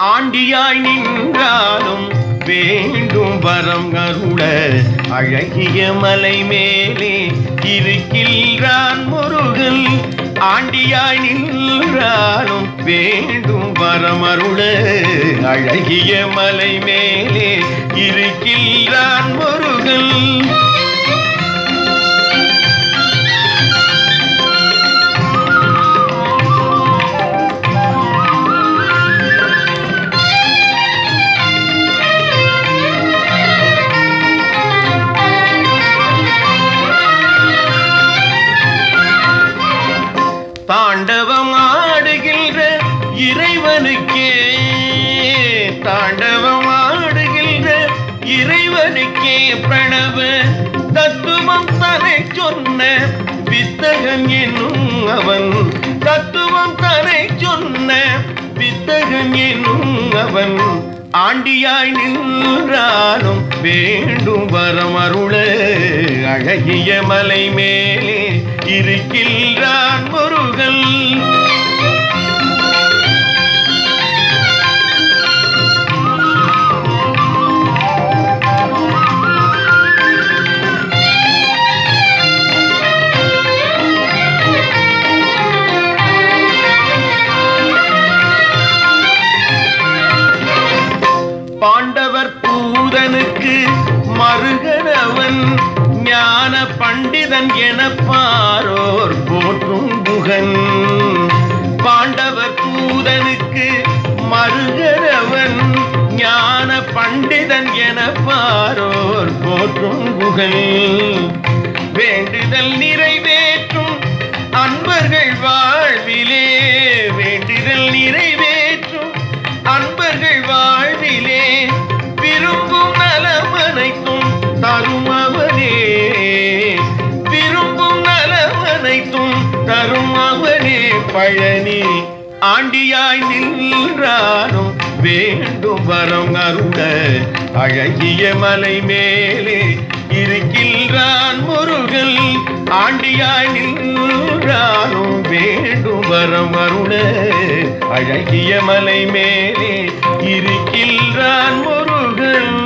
ஆண்டியாய் நின்றாலும் வேண்டும் வரம் அருள அழகிய மலை மேலே இருக்கின்றான் முருகன். ஆண்டியாய் நின்றாலும் வேண்டும் வரம் அருள அழகிய மலை மேலே இருக்கின்றான் முருகன். தாண்டவம் ஆடுகின்ற இறைவனுக்கே, தாண்டவம் ஆடுகின்ற இறைவனுக்கே பிரணவ தத்துவம் தனை சொன்ன வித்தகன் என்னும் அவன். தத்துவம் தனை சொன்ன வித்தகன் என்னும் அவன். ஆண்டியாய் நின்றாலும் வேண்டும் வரம் அருள அழகிய மலை மேலே இருக்கின்றான் முருகன். பாண்டவர் பூதனுக்கு மருகனவன் ஞான பண்டிதன் என பாரோர் போற்றும் குகன். பாண்டவர் பூதனுக்கு மருகனவன் ஞான பண்டிதன் என பாரோர் போற்றும் குகன். வேண்டுதல் நிறைவேற்றும் அன்பர்கள் வாழ்விலே, வேண்டுதல் நிறைவேற்றும் அன்பர்கள் வாழ்விலே விரும்பும் நலமனைத்தும் தரும் அவனே, விரும்பும் நலமனைத்தும் தரும் அவனே பழனி. ஆண்டியாய் நின்றாலும் வேண்டும் வரம் அருள அழகிய மலை மேலே இருக்கின்றான் முருகன். ஆண்டியாய் நின்றாலும் வேண்டும் வரம் அருள அழகிய மலை மேலே இருக்கின்றான் முருகன்.